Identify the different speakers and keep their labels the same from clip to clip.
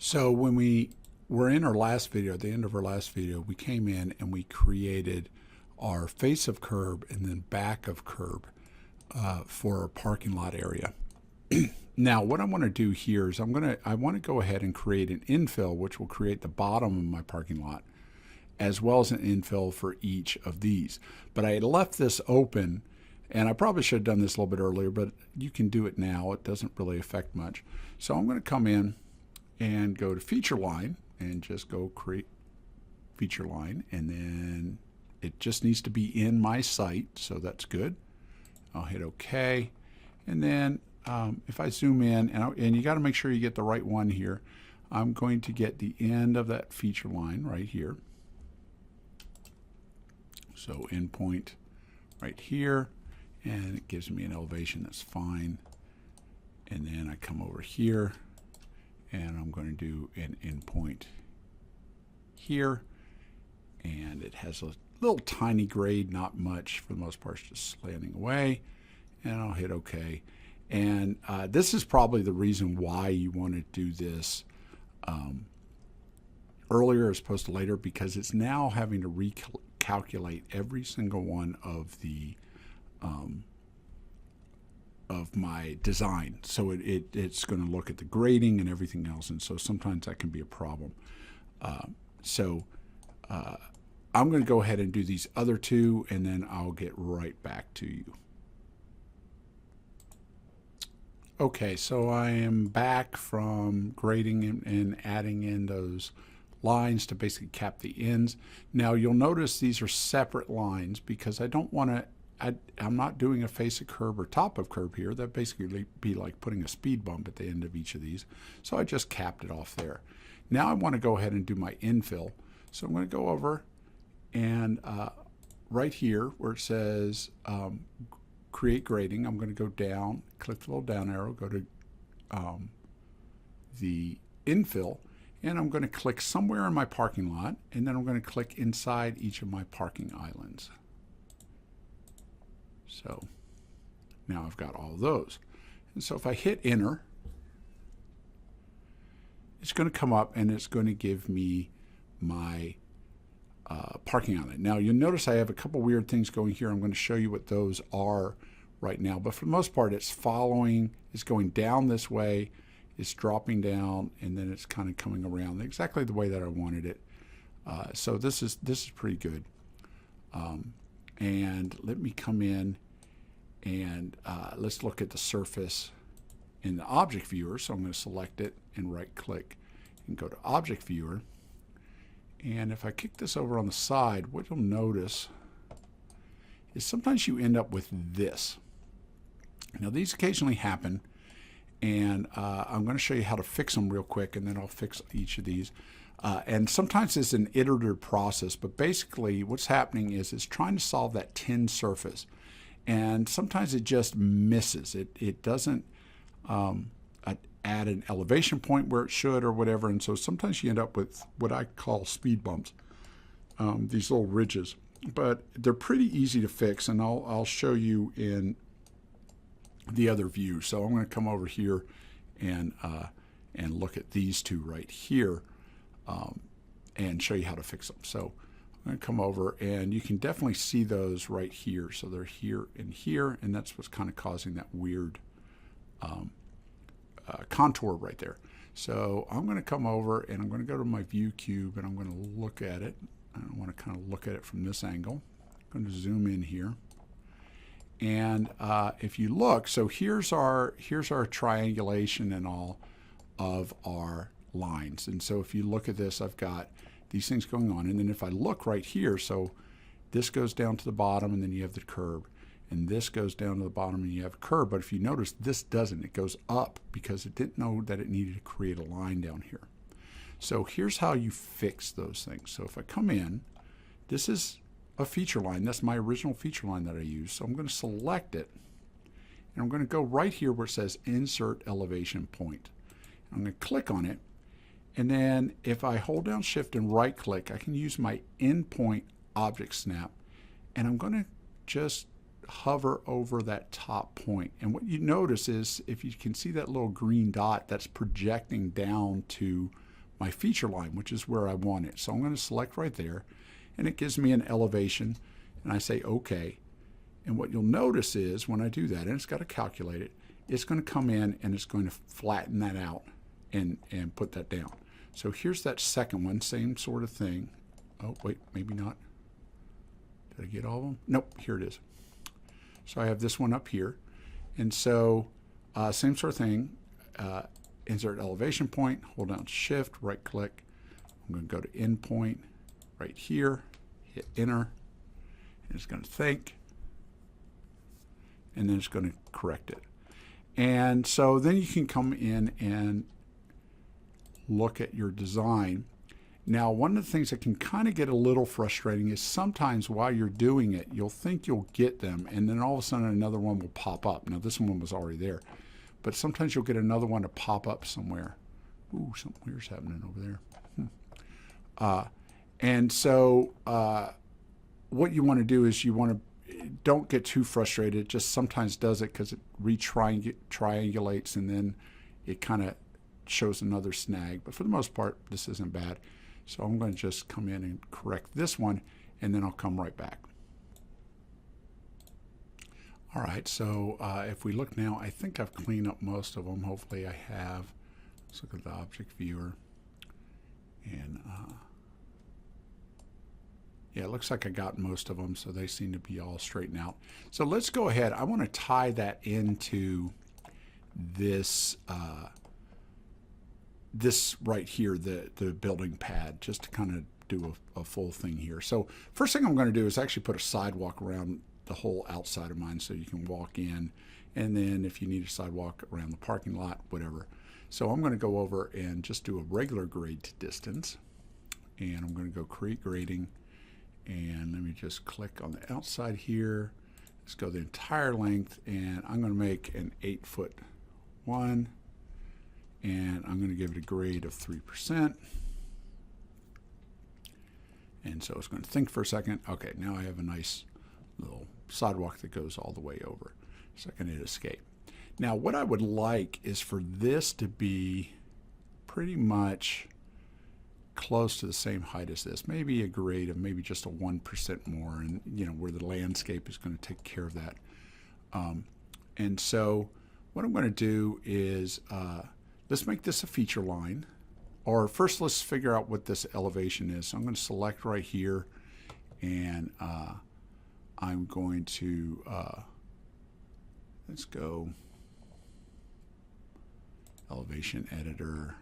Speaker 1: So when we were in our last video, at the end of our last video, we came in and we created our face of curb and then back of curb for our parking lot area. Now, what I want to do here is I want to go ahead and create an infill, which will create the bottom of my parking lot, as well as an infill for each of these. But I left this open, and I probably should have done this a little bit earlier, but you can do it now. It doesn't really affect much. So I'm going to come in and go to feature line and just go create feature line, and then it just needs to be in my site, so that's good. I'll hit OK, and then if I zoom in, and you got to make sure you get the right one here, I'm going to get the end of that feature line right here. So endpoint right here, and it gives me an elevation that's fine. And then I come over here, and I'm going to do an endpoint here, and it has a little tiny grade, not much for the most part, it's just slanting away, and I'll hit OK. And this is probably the reason why you want to do this earlier as opposed to later, because it's now having to recalculate every single one of the of my design. So it's going to look at the grading and everything else, and so sometimes that can be a problem. I'm going to go ahead and do these other two, and then I'll get right back to you. Okay, so I am back from grading and adding in those lines to basically cap the ends. Now you'll notice these are separate lines because I don't want to, I'm not doing a face of curb or top of curb here. That'd basically be like putting a speed bump at the end of each of these. So I just capped it off there. Now I want to go ahead and do my infill. So I'm going to go over and right here where it says create grading, I'm going to go down, click the little down arrow, go to the infill, and I'm going to click somewhere in my parking lot, and then I'm going to click inside each of my parking islands. So now I've got all of those. And so if I hit enter, it's going to come up and it's going to give me my parking island. Now you'll notice I have a couple weird things going here. I'm going to show you what those are right now, but for the most part it's following, it's going down this way, it's dropping down, and then it's kind of coming around exactly the way that I wanted it. So this is pretty good. And let me come in and let's look at the surface in the object viewer. So I'm going to select it and right click and go to object viewer. And if I kick this over on the side, what you'll notice is sometimes you end up with this. Now these occasionally happen, and I'm going to show you how to fix them real quick, and then I'll fix each of these. And sometimes it's an iterative process, but basically what's happening is it's trying to solve that tin surface, and sometimes it just misses. It doesn't add an elevation point where it should or whatever, and so sometimes you end up with what I call speed bumps, these little ridges. But they're pretty easy to fix, and I'll show you in the other view. So I'm going to come over here and look at these two right here and show you how to fix them. So I'm going to come over, and you can definitely see those right here. So they're here and here, and that's what's kind of causing that weird contour right there. So I'm going to come over and I'm going to go to my view cube, and I'm going to look at it. I want to kind of look at it from this angle. I'm going to zoom in here, and if you look, so here's our triangulation and all of our lines. And so if you look at this, I've got these things going on, and then if I look right here, so this goes down to the bottom, and then you have the curb. And this goes down to the bottom and you have a curve. But if you notice, this doesn't. It goes up because it didn't know that it needed to create a line down here. So here's how you fix those things. So if I come in, this is a feature line. That's my original feature line that I use. So I'm going to select it, and I'm going to go right here where it says Insert Elevation Point. I'm going to click on it, and then if I hold down Shift and right click, I can use my Endpoint Object Snap, and I'm going to just hover over that top point. And what you notice is, if you can see that little green dot, that's projecting down to my feature line, which is where I want it. So I'm going to select right there, and it gives me an elevation, and I say OK. And what you'll notice is when I do that, and it's got to calculate it, it's going to come in and it's going to flatten that out and put that down. So here's that second one, same sort of thing. Oh, wait, maybe not. Did I get all of them? Nope, here it is. So I have this one up here. And so same sort of thing, insert elevation point, hold down Shift, right click. I'm going to go to endpoint right here, hit enter, and it's going to think, and then it's going to correct it. And so then you can come in and look at your design. Now, one of the things that can kind of get a little frustrating is sometimes while you're doing it, you'll think you'll get them, and then all of a sudden another one will pop up. Now, this one was already there, but sometimes you'll get another one to pop up somewhere. Ooh, something weird's happening over there. And so what you want to do is you want to don't get too frustrated. It just sometimes does it because it triangulates, and then it kind of shows another snag. But for the most part, this isn't bad. So I'm going to just come in and correct this one, and then I'll come right back. All right, so if we look now, I think I've cleaned up most of them. Hopefully I have. Let's look at the object viewer. And yeah, it looks like I got most of them, so they seem to be all straightened out. So let's go ahead. I want to tie that into this this right here, the building pad, just to kind of do a full thing here. So first thing I'm going to do is actually put a sidewalk around the whole outside of mine so you can walk in, and then if you need a sidewalk around the parking lot, whatever. So I'm going to go over and just do a regular grade to distance, and I'm going to go create grading, and let me just click on the outside here. Let's go the entire length, and I'm going to make an 8-foot one, and I'm going to give it a grade of 3%. And so it's going to think for a second. Okay, now I have a nice little sidewalk that goes all the way over. So I can hit escape. Now what I would like is for this to be pretty much close to the same height as this. Maybe a grade of maybe just a 1% more, and you know, where the landscape is going to take care of that. And so what I'm going to do is let's make this a feature line. Or first, let's figure out what this elevation is. So I'm going to select right here, and I'm going to, let's go elevation editor.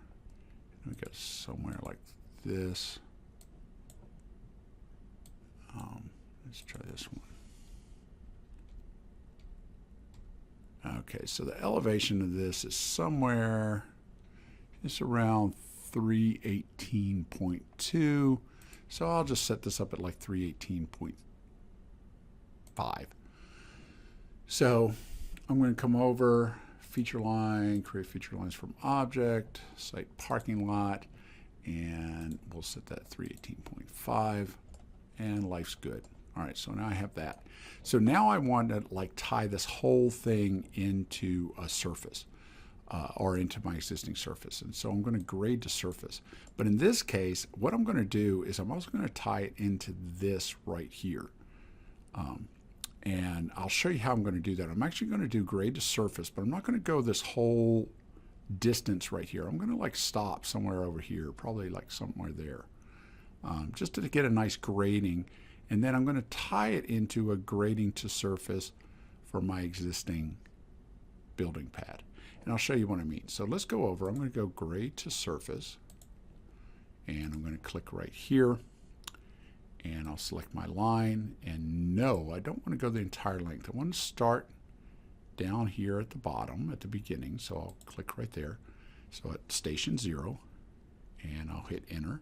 Speaker 1: We go somewhere like this. Let's try this one. Okay, so the elevation of this is somewhere, it's around 318.2. So I'll just set this up at like 318.5. So I'm going to come over, feature line, create feature lines from object, site parking lot, and we'll set that 318.5, and life's good. All right, so now I have that. So now I want to like tie this whole thing into a surface. Or into my existing surface. And so I'm going to grade to surface. But in this case, what I'm going to do is I'm also going to tie it into this right here. And I'll show you how I'm going to do that. I'm actually going to do grade to surface, but I'm not going to go this whole distance right here. I'm going to like stop somewhere over here, probably like somewhere there, just to get a nice grading. And then I'm going to tie it into a grading to surface for my existing building pad. And I'll show you what I mean. So let's go over. I'm going to go grade to surface, and I'm going to click right here, and I'll select my line. And no, I don't want to go the entire length. I want to start down here at the bottom, at the beginning. So I'll click right there. So at station 0, and I'll hit enter.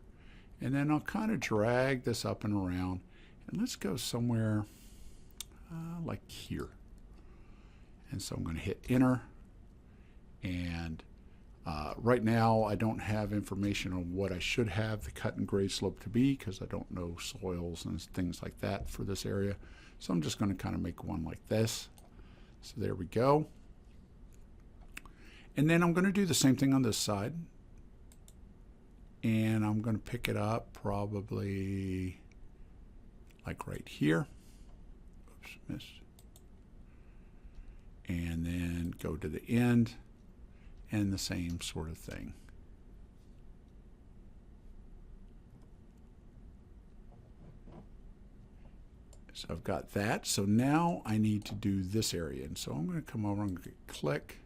Speaker 1: And then I'll kind of drag this up and around. And let's go somewhere like here. And so I'm going to hit enter. And right now I don't have information on what I should have the cut and grade slope to be, because I don't know soils and things like that for this area. So I'm just going to kind of make one like this. So there we go. And then I'm going to do the same thing on this side. and I'm going to pick it up probably like right here. Oops, missed. And then go to the end, and the same sort of thing. So I've got that. So now I need to do this area. And so I'm going to come over and click.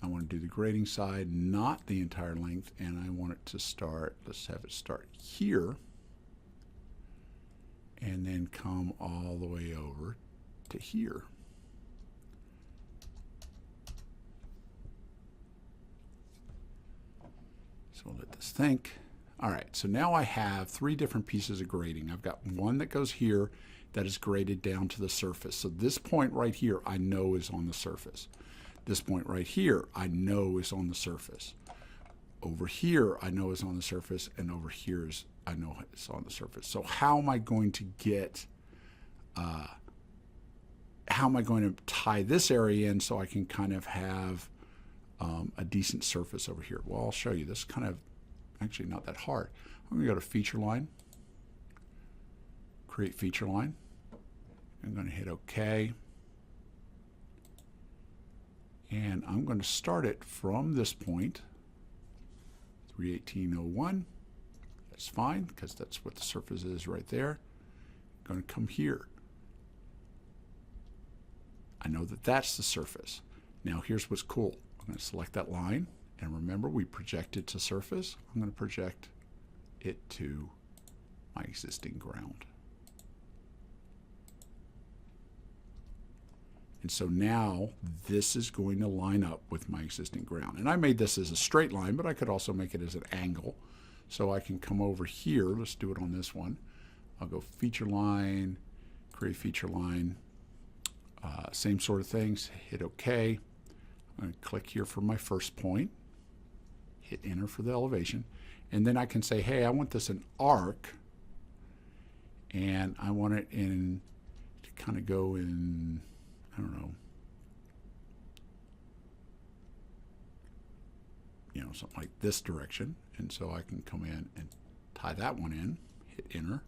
Speaker 1: I want to do the grading side, not the entire length, and I want it to start, let's have it start here, and then come all the way over to here. So we'll let this think. All right, so now I have 3 different pieces of grading. I've got one that goes here that is graded down to the surface. So this point right here I know is on the surface. This point right here I know is on the surface. Over here I know is on the surface, and over here is I know it's on the surface. So how am I going to get, how am I going to tie this area in so I can kind of have a decent surface over here? Well, I'll show you. This is kind of actually not that hard. I'm going to go to feature line, create feature line. I'm going to hit OK. And I'm going to start it from this point, 318.01. That's fine, because that's what the surface is right there. I'm going to come here. I know that that's the surface. Now here's what's cool. I'm going to select that line, and remember we project it to surface. I'm going to project it to my existing ground. And so now this is going to line up with my existing ground. And I made this as a straight line, but I could also make it as an angle. So I can come over here. Let's do it on this one. I'll go feature line, create feature line, same sort of things, hit OK. I'm going to click here for my first point, hit enter for the elevation, and then I can say, hey, I want this an arc, and I want it in to kind of go in, I don't know, something like this direction. And so I can come in and tie that one in, hit enter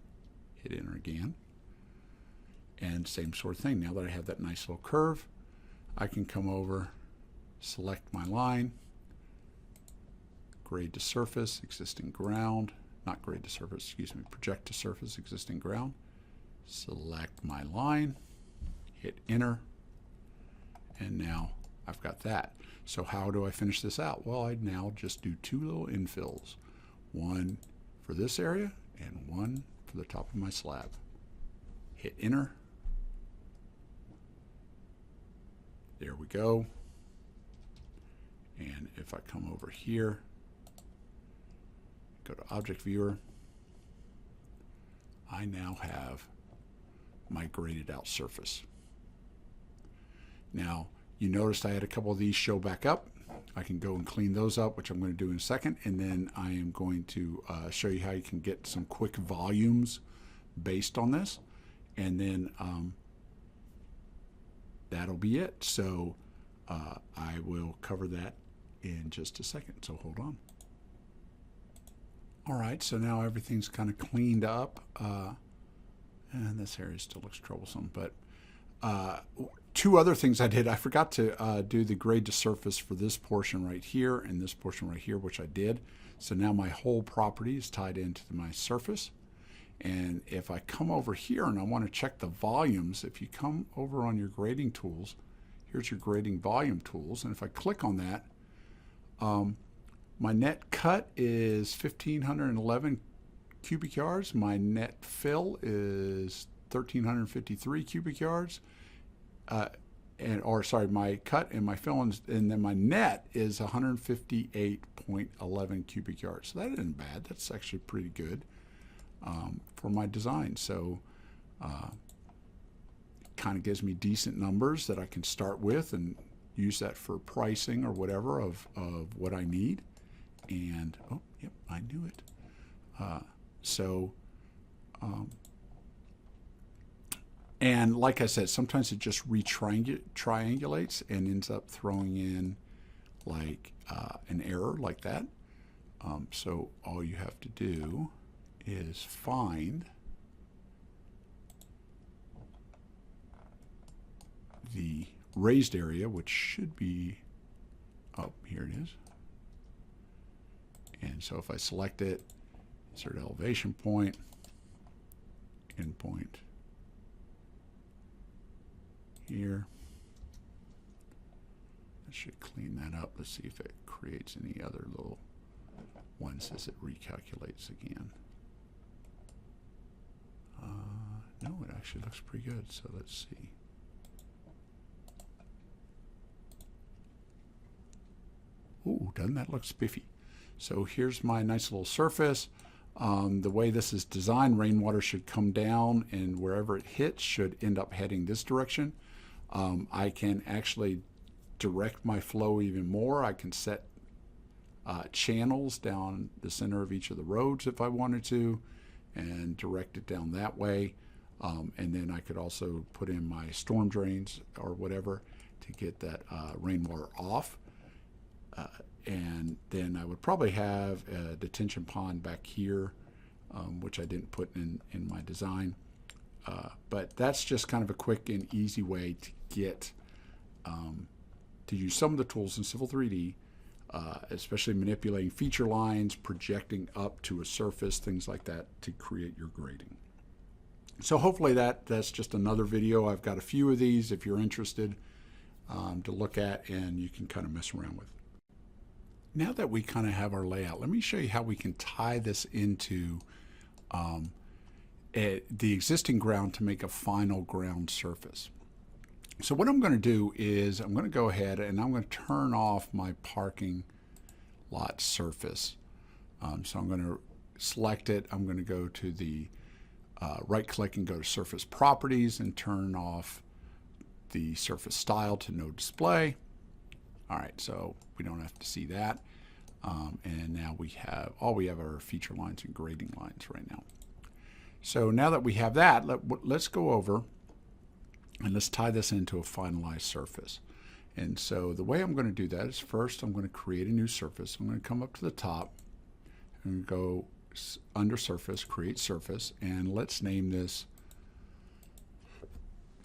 Speaker 1: again. And same sort of thing. Now that I have that nice little curve, I can come over, select my line, grade to surface, existing ground, not grade to surface, excuse me, project to surface, existing ground, select my line, hit enter, and now I've got that. So how do I finish this out? Well, I now just do 2 little infills, one for this area and one for the top of my slab. Hit enter. There we go. And if I come over here, go to Object Viewer, I now have my graded out surface. Now, you noticed I had a couple of these show back up. I can go and clean those up, which I'm going to do in a second, and then I am going to show you how you can get some quick volumes based on this, and then that'll be it. So I will cover that in just a second, so hold on. All right, so now everything's kind of cleaned up, and this area still looks troublesome, but 2 other things I did. I forgot to do the grade to surface for this portion right here and this portion right here, which I did. So now my whole property is tied into my surface. And if I come over here and I want to check the volumes, if you come over on your grading tools, here's your grading volume tools. And if I click on that, my net cut is 1,511 cubic yards. My net fill is 1,353 cubic yards. My cut and my fill, and then my net is 158.11 cubic yards. So that isn't bad. That's actually pretty good for my design. So it kind of gives me decent numbers that I can start with and use that for pricing or whatever of what I need. And, oh, yep, I knew it. And like I said, sometimes it just triangulates and ends up throwing in like an error like that. So all you have to do is find the raised area, which should be, oh, here it is. And so if I select it, insert elevation point, endpoint here. That should clean that up. Let's see if it creates any other little ones as it recalculates again. No, it actually looks pretty good. So let's see. Ooh, doesn't that look spiffy? So here's my nice little surface. The way this is designed, rainwater should come down, and wherever it hits should end up heading this direction. I can actually direct my flow even more. I can set channels down the center of each of the roads if I wanted to, and direct it down that way. And then I could also put in my storm drains or whatever to get that rainwater off. And then I would probably have a detention pond back here, which I didn't put in my design. But that's just kind of a quick and easy way to get to use some of the tools in Civil 3D, especially manipulating feature lines, projecting up to a surface, things like that, to create your grading. So hopefully that's just another video. I've got a few of these if you're interested to look at, and you can kind of mess around with. Now that we kind of have our layout, let me show you how we can tie this into the existing ground to make a final ground surface. So what I'm going to do is I'm going to go ahead and I'm going to turn off my parking lot surface. So I'm going to select it. I'm going to go to the right click and go to surface properties and turn off the surface style to no display. All right, so we don't have to see that. And now all we have are feature lines and grading lines right now. So now that we have that, let's go over and let's tie this into a finalized surface. And so the way I'm going to do that is first I'm going to create a new surface. I'm going to come up to the top and go under surface, create surface, and let's name this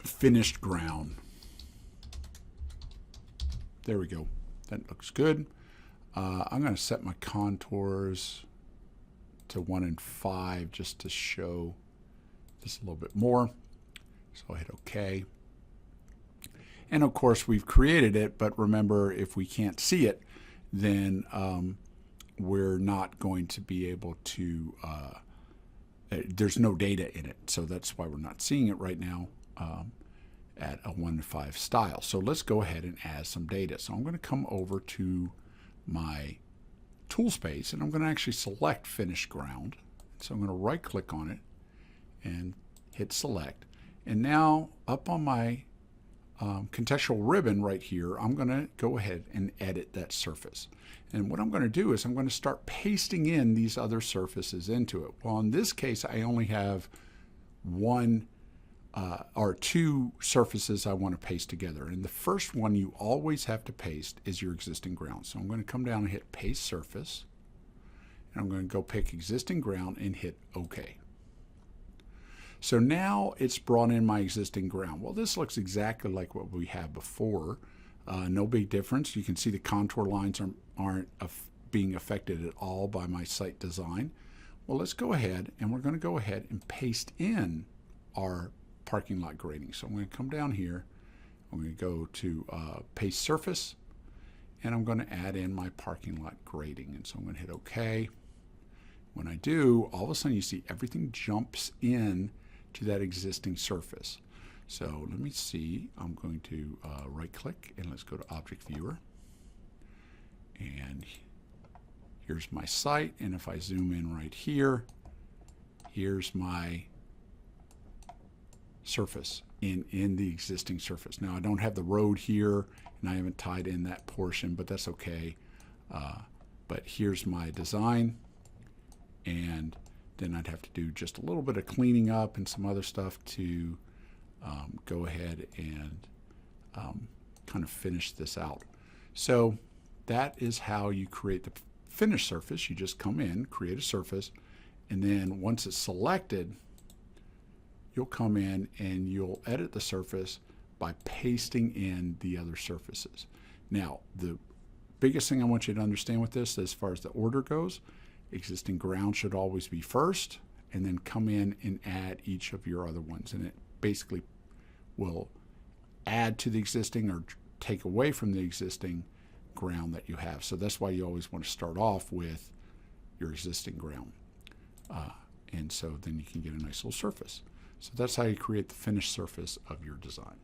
Speaker 1: finished ground. There we go. That looks good. I'm going to set my contours to 1 and 5 just to show this a little bit more. So I'll hit OK. And of course we've created it, but remember, if we can't see it, then we're not going to be able to, there's no data in it. So that's why we're not seeing it right now at a 1 to 5 style. So let's go ahead and add some data. So I'm going to come over to my tool space and I'm going to actually select finished ground. So I'm going to right click on it and hit select. And now up on my contextual ribbon right here, I'm going to go ahead and edit that surface. And what I'm going to do is I'm going to start pasting in these other surfaces into it. Well, in this case, I only have one or two surfaces I want to paste together. And the first one you always have to paste is your existing ground. So I'm going to come down and hit paste surface. And I'm going to go pick existing ground and hit OK. So now it's brought in my existing ground. Well, this looks exactly like what we had before. No big difference. You can see the contour lines aren't being affected at all by my site design. Well, let's go ahead and we're going to go ahead and paste in our parking lot grading. So I'm going to come down here. I'm going to go to paste surface and I'm going to add in my parking lot grading. And so I'm going to hit OK. When I do, all of a sudden you see everything jumps in to that existing surface. So let me see. I'm going to right click and let's go to Object Viewer. And here's my site. And if I zoom in right here, here's my surface in the existing surface. Now I don't have the road here and I haven't tied in that portion, but that's okay. But here's my design, and then I'd have to do just a little bit of cleaning up and some other stuff to go ahead and kind of finish this out. So that is how you create the finished surface, you just come in, create a surface, and then once it's selected, you'll come in and you'll edit the surface by pasting in the other surfaces. Now, the biggest thing I want you to understand with this, as far as the order goes, existing ground should always be first, and then come in and add each of your other ones. And it basically will add to the existing or take away from the existing ground that you have. So that's why you always want to start off with your existing ground. And so then you can get a nice little surface. So that's how you create the finished surface of your design.